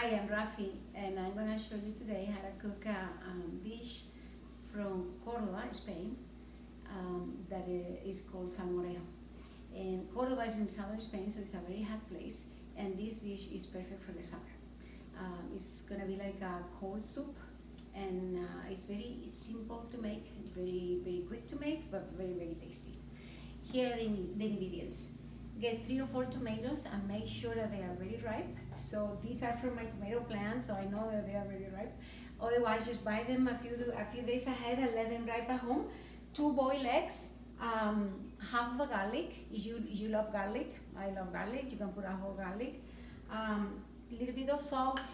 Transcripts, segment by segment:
Hi, I'm Rafi, and I'm going to show you today how to cook a dish from Córdoba, Spain, that is called Salmorejo. And Córdoba is in southern Spain, so it's a very hot place, and this dish is perfect for the summer. It's going to be like a cold soup, and it's very simple to make, very quick to make, but very tasty. Here are the ingredients. Get 3 or 4 tomatoes and make sure that they are very ripe. So these are from my tomato plant, so I know that they are very ripe. Otherwise, just buy them a few days ahead and let them ripe at home. 2 boiled eggs, half of a garlic. If you love garlic, I love garlic. You can put a whole garlic. A little bit of salt.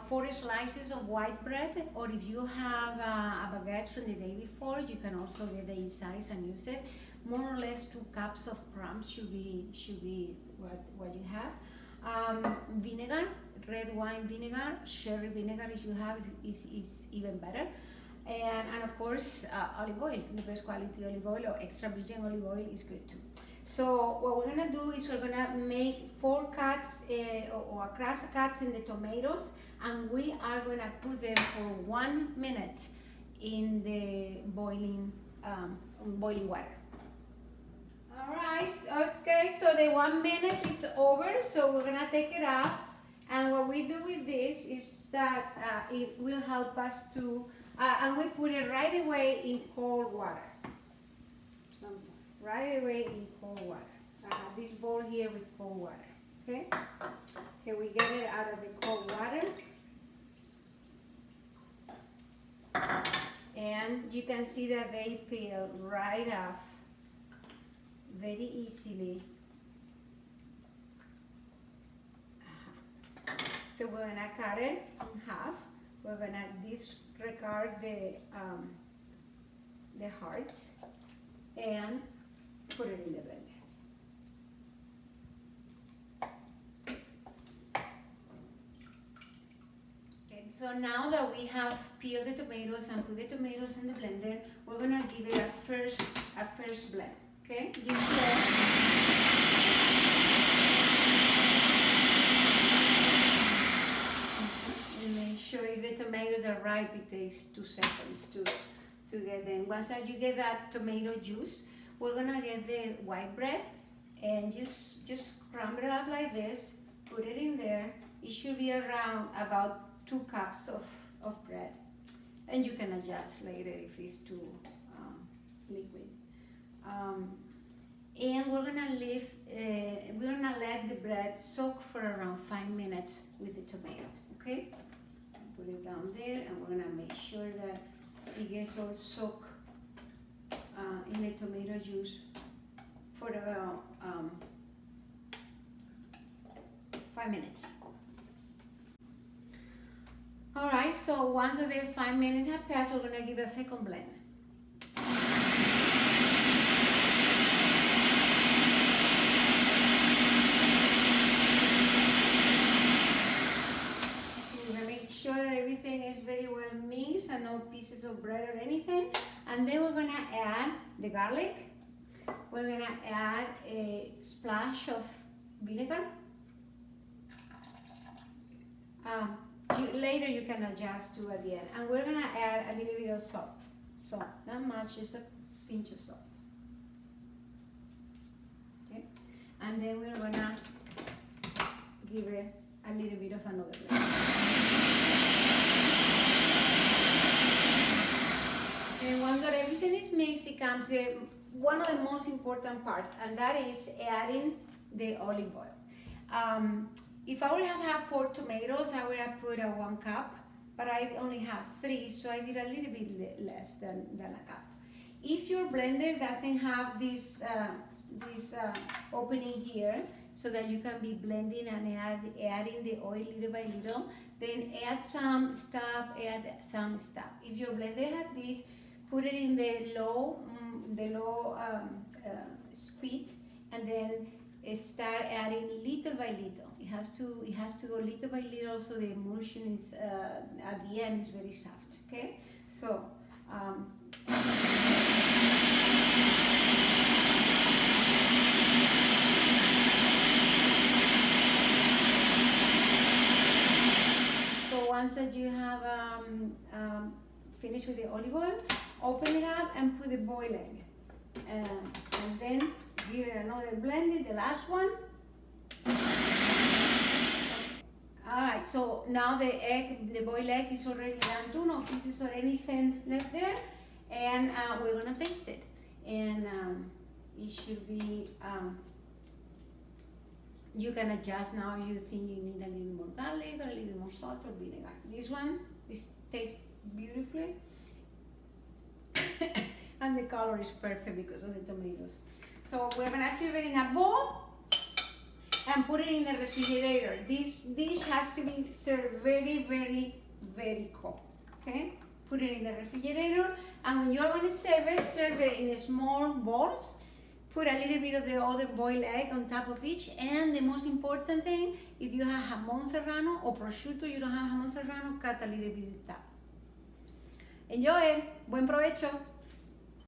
4 slices of white bread, or if you have a baguette from the day before, you can also get the insides and use it. More or less 2 cups of crumbs should be what you have. Vinegar, red wine vinegar, sherry vinegar if you have is even better. And of course olive oil, the best quality olive oil or extra virgin olive oil is good too. So what we're gonna do is we're gonna make 4 cuts or a crust cut in the tomatoes, and we are gonna put them for 1 minute in the boiling water. All right, okay, so the 1 minute is over, so we're gonna take it off. And what we do with this is that it will help us to, and we put it right away in cold water. Right away in cold water. I have this bowl here with cold water, okay? Okay, we get it out of the cold water. And you can see that they peel right off very easily. So we're gonna cut it in half. We're gonna disregard the hearts and put it in the blender. Okay, so now that we have peeled the tomatoes and put the tomatoes in the blender, we're gonna give it a first blend. Okay, and make sure if the tomatoes are ripe, it takes 2 seconds to get them. Once that you get that tomato juice, we're gonna get the white bread and just crumble it up like this, put it in there. It should be around about 2 cups of bread, and you can adjust later if it's too liquid. And we're gonna let the bread soak for around 5 minutes with the tomato. Okay, put it down there, and we're gonna make sure that it gets all soaked in the tomato juice for about 5 minutes. All right, so once the 5 minutes have passed, we're gonna give a second blend. We're gonna make sure that everything is very well mixed and no pieces of bread or anything. And then we're gonna add the garlic. We're gonna add a splash of vinegar. Later you can adjust to at the end. And we're gonna add a little bit of salt. Salt, not much, just a pinch of salt. Okay, and then we're gonna give it a little bit of another blend. And once that everything is mixed, it comes one of the most important parts, and that is adding the olive oil. If I would have had 4 tomatoes, I would have put 1 cup, but I only have 3, so I did a little bit less than a cup. If your blender doesn't have this opening here, so that you can be blending and adding the oil little by little, then add some, stop, add some, stop. If your blender has this, put it in the low speed, and then start adding little by little. It has to go little by little, so the emulsion is at the end is very soft. Okay, so. once that you have finished with the olive oil, open it up and put the boiled egg. And then give it another blend, the last one. Alright, so now the boiled egg is already done too, no pieces or anything left there. And we're gonna taste it. And it should be, you can adjust now if you think you need a little more garlic or a little more salt or vinegar. This one, this tastes beautifully. And the color is perfect because of the tomatoes. So we're gonna serve it in a bowl and put it in the refrigerator. This dish has to be served very, very, very cold, okay? Put it in the refrigerator, and when you're gonna serve it in small bowls. Put a little bit of the other boiled egg on top of each, and the most important thing, if you have jamón serrano or prosciutto, you don't have jamón serrano, cut a little bit of top. Enjoy it. Buen provecho.